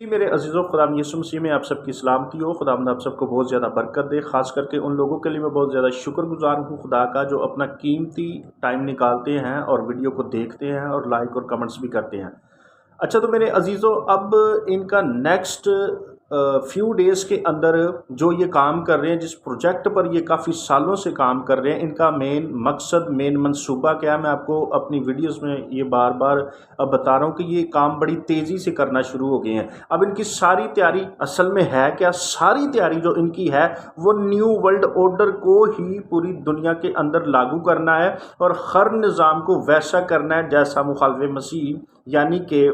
जी मेरे अज़ीज़ों, खुदा यीशु मसीह में आप सबकी सलामती हो। खुदावंद आप सबको बहुत ज़्यादा बरकत दे। ख़ास करके उन लोगों के लिए मैं बहुत ज़्यादा शुक्रगुज़ार हूँ खुदा का, जो अपना कीमती टाइम निकालते हैं और वीडियो को देखते हैं और लाइक और कमेंट्स भी करते हैं। अच्छा, तो मेरे अज़ीज़ों, अब इनका नेक्स्ट फ्यू डेज़ के अंदर जो ये काम कर रहे हैं, जिस प्रोजेक्ट पर ये काफ़ी सालों से काम कर रहे हैं, इनका मेन मकसद, मेन मंसूबा क्या है? मैं आपको अपनी वीडियोज़ में ये बार बार बता रहा हूँ कि ये काम बड़ी तेज़ी से करना शुरू हो गए हैं। अब इनकी सारी तैयारी असल में है क्या? सारी तैयारी जो इनकी है वो न्यू वर्ल्ड ऑर्डर को ही पूरी दुनिया के अंदर लागू करना है और हर निज़ाम को वैसा करना है जैसा मुखालिफ मसीह, यानी कि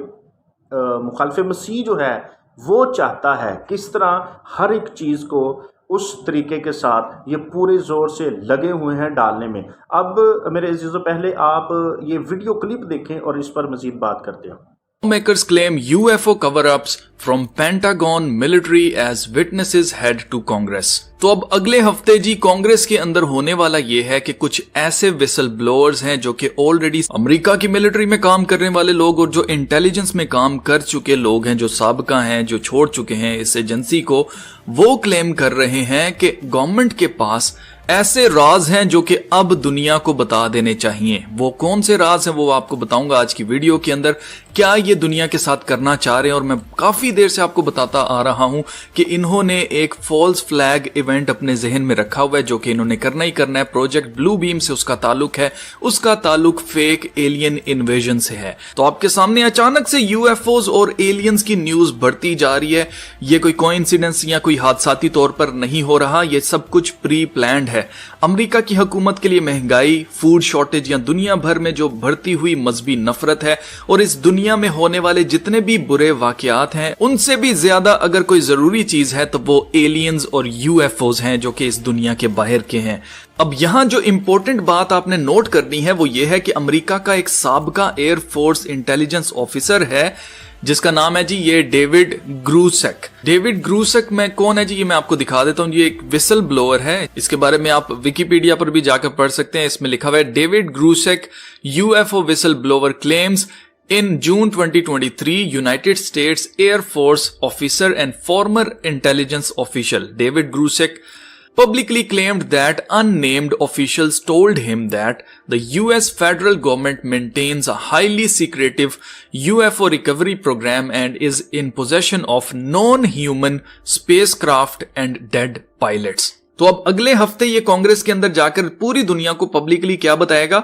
मुखालिफ मसीह जो है वो चाहता है। किस तरह हर एक चीज़ को उस तरीके के साथ ये पूरे ज़ोर से लगे हुए हैं डालने में। अब मेरे अज़ीज़ों, पहले आप ये वीडियो क्लिप देखें और इस पर मज़ीद बात करते हैं। Lawmakers claim UFO cover-ups from Pentagon military as witnesses head to Congress। तो अब अगले हफ्ते जी कांग्रेस के अंदर होने वाला ये है कि कुछ ऐसे विसल ब्लोअर्स हैं जो कि ऑलरेडी अमेरिका की मिलिट्री में काम करने वाले लोग और जो इंटेलिजेंस में काम कर चुके लोग हैं, जो साबका हैं, जो छोड़ चुके हैं इस एजेंसी को, वो क्लेम कर रहे हैं कि गवर्नमेंट के पास ऐसे राज हैं जो कि अब दुनिया को बता देने चाहिए। वो कौन से राज हैं वो आपको बताऊंगा आज की वीडियो के अंदर। क्या ये दुनिया के साथ करना चाह रहे हैं, और मैं काफी देर से आपको बताता आ रहा हूं कि इन्होंने एक फॉल्स फ्लैग इवेंट अपने जहन में रखा हुआ है जो कि इन्होंने करना ही करना है। प्रोजेक्ट ब्लू बीम से उसका ताल्लुक है, उसका ताल्लुक फेक एलियन इन्वेजन से है। तो आपके सामने अचानक से यूएफओज और एलियंस की न्यूज बढ़ती जा रही है। ये कोई कोइंसिडेंस या कोई हादसाती तौर पर नहीं हो रहा, ये सब कुछ प्री प्लान्ड है। अमेरिका की हुकूमत के लिए महंगाई, फूड शॉर्टेज या दुनिया भर में जो बढ़ती हुई मजहबी नफरत है और इस दुनिया में होने वाले जितने भी बुरे वाकयात हैं, उनसे भी ज्यादा अगर कोई जरूरी चीज है तो वो एलियंस और यूएफओज हैं जो कि इस दुनिया के बाहर के हैं। अब यहां जो इंपॉर्टेंट बात आपने नोट करनी है वो ये है कि अमेरिका का एक साबका एयरफोर्स इंटेलिजेंस ऑफिसर है जिसका नाम है जी ये डेविड ग्रूसेक। डेविड ग्रूसेक में कौन है जी, ये मैं आपको दिखा देता हूं। ये एक विसल ब्लोअर है, इसके बारे में आप विकिपीडिया पर भी जाकर पढ़ सकते हैं। इसमें लिखा हुआ है David Grusch UFO whistleblower claims in June 2023 United States Air Force officer and former intelligence official David Grusek publicly claimed that unnamed officials told him that the US federal government maintains a highly secretive UFO recovery program and is in possession of non-human spacecraft and dead pilots। तो अब अगले हफ्ते ये कांग्रेस के अंदर जाकर पूरी दुनिया को पब्लिकली क्या बताएगा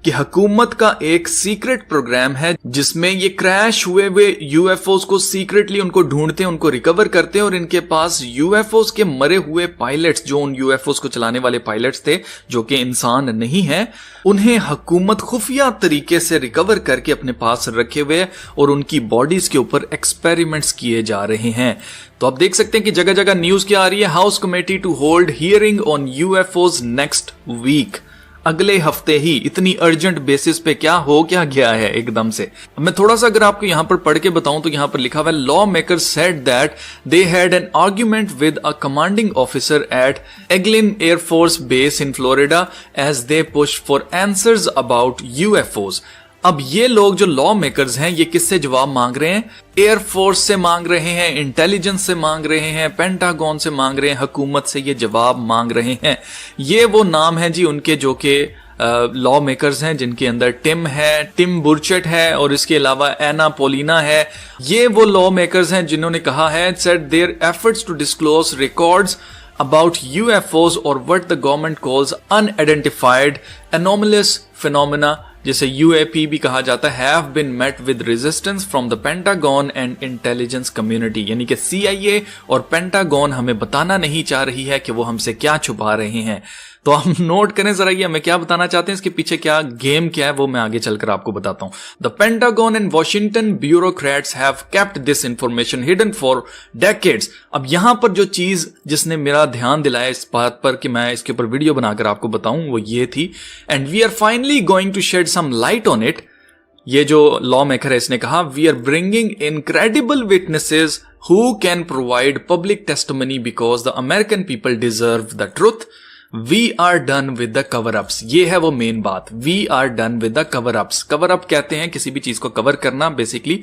कि हुकूमत का एक सीक्रेट प्रोग्राम है जिसमें ये क्रैश हुए यूएफओस को सीक्रेटली उनको ढूंढते हैं, उनको रिकवर करते हैं और इनके पास यूएफओस के मरे हुए पायलट्स, जो उन यूएफओस को चलाने वाले पायलट्स थे जो कि इंसान नहीं है, उन्हें हुकूमत खुफिया तरीके से रिकवर करके अपने पास रखे हुए और उनकी बॉडीज के ऊपर एक्सपेरिमेंट्स किए जा रहे हैं। तो आप देख सकते हैं कि जगह जगह न्यूज क्या आ रही है। House committee to hold hearing on UFOs next week. अगले हफ्ते ही इतनी अर्जेंट बेसिस पे क्या हो क्या गया है एकदम से। अब मैं थोड़ा सा अगर आपको यहां पर पढ़ के बताऊं तो यहां पर लिखा हुआ है law makers said that they had an argument with a commanding officer at Eglin air force base in Florida as they push for answers about UFOs. अब ये लोग जो लॉ मेकर्स हैं ये किससे जवाब मांग रहे हैं? एयरफोर्स से मांग रहे हैं, इंटेलिजेंस से मांग रहे हैं, पेंटागन से मांग रहे हैं, हुकूमत से ये जवाब मांग रहे हैं। ये वो नाम है जी उनके जो कि लॉ मेकर्स हैं, जिनके अंदर टिम बुर्चेट है और इसके अलावा एना पोलिना है। ये वो लॉ मेकर्स हैं जिन्होंने कहा है said their efforts to disclose records about UFOs or what the government calls unidentified anomalous phenomena, जिसे UAP भी कहा जाता है, have been met with resistance from the Pentagon and intelligence community। यानी कि CIA और पेंटागन हमें बताना नहीं चाह रही है कि वो हमसे क्या छुपा रहे हैं। तो आप नोट करें जरा ये हमें क्या बताना चाहते हैं, इसके पीछे क्या गेम क्या है वो मैं आगे चलकर आपको बताता हूं। The pentagon and Washington bureaucrats have kept this information hidden for decades. अब यहां पर जो चीज जिसने मेरा ध्यान दिलाया इस बात पर कि मैं इसके ऊपर वीडियो बनाकर आपको बताऊं वो ये थी, and we are finally going to shed some light on it. ये जो लॉ मेकर है इसने कहा we are bringing incredible witnesses who can provide public testimony because the American people deserve the truth. We are done with the cover ups. ये है वो main बात, we are done with the cover ups. Cover up कहते हैं किसी भी चीज को कवर करना, बेसिकली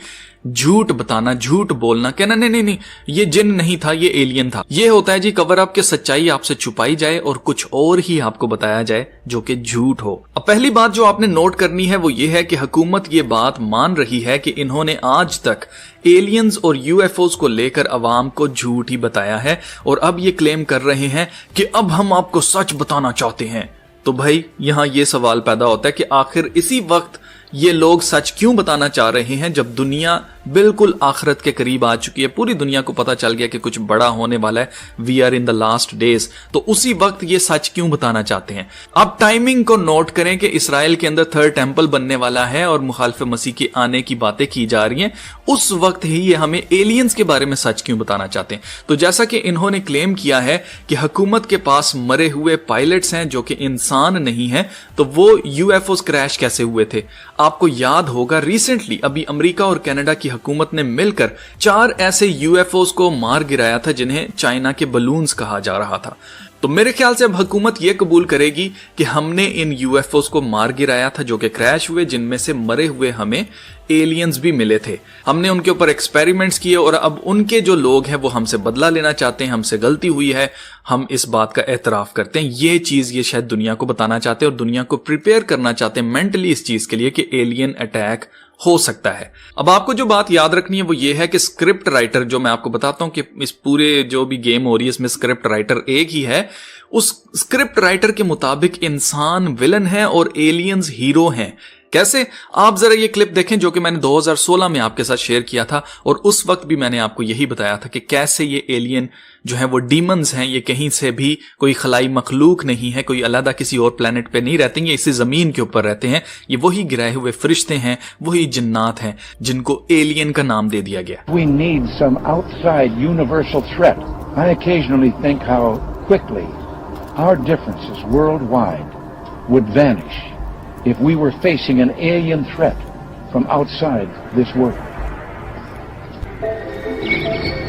झूठ बताना, झूठ बोलना, कहना नहीं नहीं नहीं ये जिन नहीं था, ये एलियन था। ये होता है जी कवर अप, के सच्चाई आपसे छुपाई जाए और कुछ और ही आपको बताया जाए जो कि झूठ हो। अब पहली बात जो आपने नोट करनी है वो ये है कि हुकूमत ये बात मान रही है कि इन्होंने आज तक एलियंस और यूएफओस को लेकर अवाम को झूठ ही बताया है, और अब ये क्लेम कर रहे हैं कि अब हम आपको सच बताना चाहते हैं। तो भाई यहां ये सवाल पैदा होता है कि आखिर इसी वक्त ये लोग सच क्यों बताना चाह रहे हैं, जब दुनिया बिल्कुल आखिरत के करीब आ चुकी है, पूरी दुनिया को पता चल गया कि कुछ बड़ा होने वाला है, we are in the last days. तो उसी वक्त ये सच क्यों बताना चाहते हैं? अब टाइमिंग को नोट करें कि इसराइल के अंदर थर्ड टेंपल बनने वाला है और मुखालिफ मसीह के आने की बातें की जा रही हैं, उस वक्त ही ये हमें एलियंस के बारे में सच क्यों बताना चाहते हैं? तो जैसा कि इन्होंने क्लेम किया है कि हुकूमत के पास मरे हुए पायलट्स हैं जो कि इंसान नहीं है, तो वो यूएफओस क्रैश कैसे हुए थे? आपको याद होगा रिसेंटली अभी अमेरिका और कनाडा की हुकूमत ने मिलकर 4 ऐसे यूएफओस को मार गिराया था जिन्हें चाइना के बलून्स कहा जा रहा था। तो मेरे ख्याल से अब हुकूमत यह कबूल करेगी कि हमने इन यूएफओस को मार गिराया था जो कि क्रैश हुए, जिनमें से मरे हुए हमें एलियंस भी मिले थे। हमने उनके ऊपर एक्सपेरिमेंट्स किए और अब उनके जो लोग हैं वो हमसे बदला लेना चाहते हैं, हमसे गलती हुई है, हम इस बात का एतराफ करते हैं। ये चीज ये शायद दुनिया को बताना चाहते हैं और दुनिया को प्रिपेयर करना चाहते हैं मेंटली इस चीज के लिए कि एलियन अटैक हो सकता है। अब आपको जो बात याद रखनी है वो ये है कि स्क्रिप्ट राइटर, जो मैं आपको बताता हूं कि इस पूरे जो भी गेम हो रही है इसमें स्क्रिप्ट राइटर एक ही है, उस स्क्रिप्ट राइटर के मुताबिक इंसान विलन है और एलियंस हीरो हैं। कैसे? आप जरा ये क्लिप देखें जो कि मैंने 2016 में आपके साथ शेयर किया था, और उस वक्त भी मैंने आपको यही बताया था कि कैसे ये एलियन जो है वो डीमंस हैं, ये कहीं से भी कोई खलाई मखलूक नहीं है, कोई अलग किसी और प्लेनेट पे नहीं रहते, ये इसी जमीन के ऊपर रहते हैं। ये वही गिराए हुए फरिश्ते हैं, वही जिन्नात हैं जिनको एलियन का नाम दे दिया गया। We need some outside universal threat. I occasionally think how quickly our differences worldwide would vanish if we were facing an alien threat from outside this world.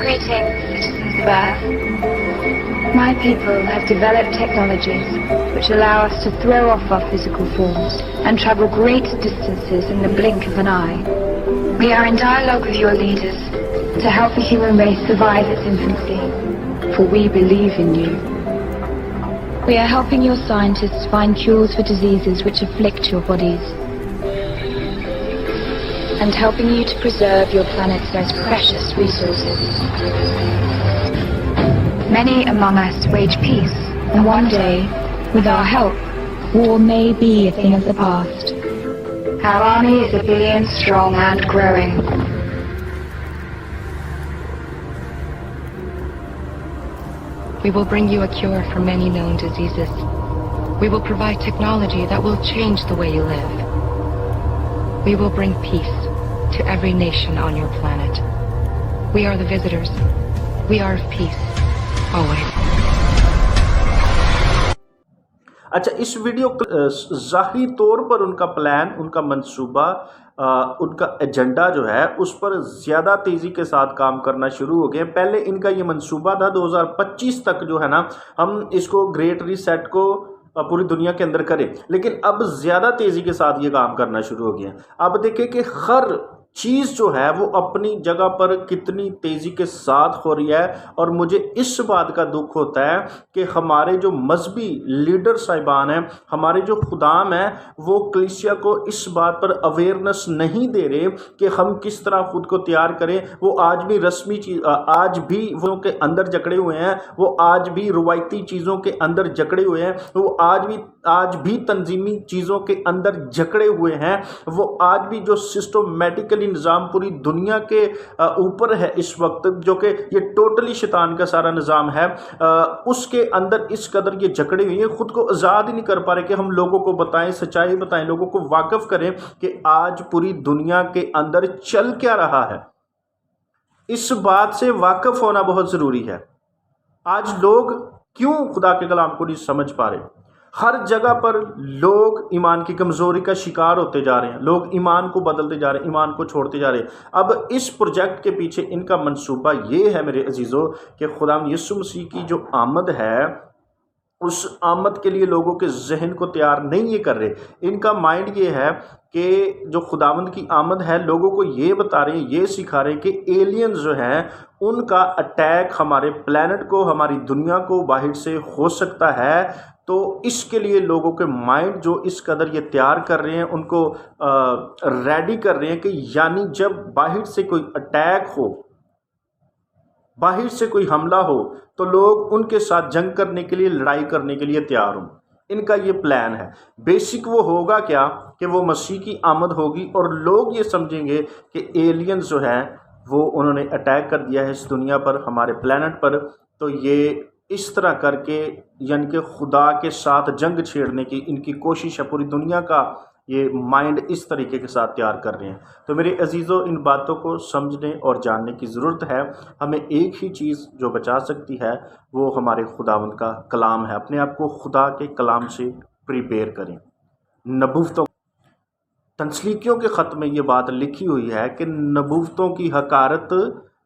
Greetings, citizens of Earth. My people have developed technologies which allow us to throw off our physical forms and travel great distances in the blink of an eye. We are in dialogue with your leaders to help the human race survive its infancy, for we believe in you. We are helping your scientists find cures for diseases which afflict your bodies, and helping you to preserve your planet's most precious resources. Many among us wage peace, and one day, with our help, war may be a thing of the past. Our army is 1 billion strong and growing. We will bring you a cure for many known diseases. We will provide technology that will change the way you live. We will bring peace to every nation on your planet. We are the visitors. We are of peace, always. अच्छा, इस video ज़ाहिरी तौर पर उनका plan, उनका मंसूबा, उनका agenda जो है उस पर ज़्यादा तेज़ी के साथ काम करना शुरू हो गए। पहले इनका ये मंसूबा था 2025 तक जो है ना, हम इसको ग्रेट रीसेट को पूरी दुनिया के अंदर करें, लेकिन अब ज़्यादा तेज़ी के साथ ये काम करना शुरू हो गया। अब देखें कि हर चीज़ जो है वो अपनी जगह पर कितनी तेज़ी के साथ हो रही है, और मुझे इस बात का दुख होता है कि हमारे जो मजहबी लीडर साहिबान हैं, हमारे जो खुदाम हैं, वो कलीसिया को इस बात पर अवेयरनेस नहीं दे रहे कि हम किस तरह खुद को तैयार करें। वो आज भी रस्मी चीज़, आज भी वो के अंदर जकड़े हुए हैं, वो आज भी रवायती चीज़ों के अंदर जकड़े हुए हैं, वो आज भी तंजीमी चीज़ों के अंदर जकड़े हुए हैं, वो आज भी जो सिस्टमैटिकली निज़ाम पूरी दुनिया के ऊपर है इस वक्त, जो कि ये टोटली शैतान का सारा निज़ाम है, उसके अंदर इस कदर ये जकड़े हुए हैं, खुद को आज़ाद ही नहीं कर पा रहे कि हम लोगों को बताएं, सच्चाई बताएं, लोगों को वाकिफ करें कि आज पूरी दुनिया के अंदर चल क्या रहा है। इस बात से वाकिफ होना बहुत ज़रूरी है। आज लोग क्यों खुदा के कलाम को नहीं समझ पा रहे? हर जगह पर लोग ईमान की कमज़ोरी का शिकार होते जा रहे हैं, लोग ईमान को बदलते जा रहे हैं, ईमान को छोड़ते जा रहे हैं। अब इस प्रोजेक्ट के पीछे इनका मंसूबा ये है मेरे अजीज़ों कि खुदा यीशु मसीह की जो आमद है, उस आमद के लिए लोगों के जहन को तैयार नहीं ये कर रहे। इनका माइंड ये है कि जो खुदावंद की आमद है लोगों को ये बता रहे हैं, ये सिखा रहे हैं कि एलियंस जो हैं उनका अटैक हमारे प्लेनेट को, हमारी दुनिया को बाहर से हो सकता है। तो इसके लिए लोगों के माइंड जो इस कदर ये तैयार कर रहे हैं, उनको रेडी कर रहे हैं कि यानी जब बाहर से कोई अटैक हो, बाहर से कोई हमला हो, तो लोग उनके साथ जंग करने के लिए, लड़ाई करने के लिए तैयार हों। इनका ये प्लान है। बेसिक वो होगा क्या कि वो मसीह की आमद होगी और लोग ये समझेंगे कि एलियंस जो हैं वो उन्होंने अटैक कर दिया है इस दुनिया पर, हमारे प्लेनेट पर। तो ये इस तरह करके यानी कि खुदा के साथ जंग छेड़ने की इनकी कोशिश है। पूरी दुनिया का ये माइंड इस तरीके के साथ तैयार कर रहे हैं। तो मेरे अजीज़ों, इन बातों को समझने और जानने की ज़रूरत है। हमें एक ही चीज़ जो बचा सकती है वो हमारे खुदावंद का कलाम है। अपने आप को खुदा के कलाम से प्रिपेयर करें। नबूवतों, तंसलीकियों के ख़त में ये बात लिखी हुई है कि नबूवतों की हकारत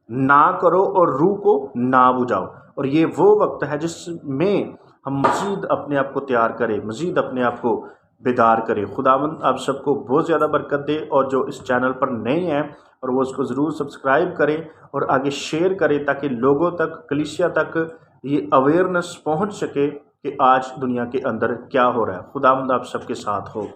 ना करो और रूह को ना बुझाओ। और ये वो वक्त है जिसमें हम मज़ीद अपने आप को तैयार करें, मज़ीद अपने आप को बेदार करें। खुदावंद आप सबको बहुत ज़्यादा बरकत दे। और जो इस चैनल पर नए हैं और वो उसको ज़रूर सब्सक्राइब करें और आगे शेयर करें ताकि लोगों तक, कलीसिया तक ये अवेयरनेस पहुंच सके कि आज दुनिया के अंदर क्या हो रहा है। खुदावंद आप सबके साथ हो।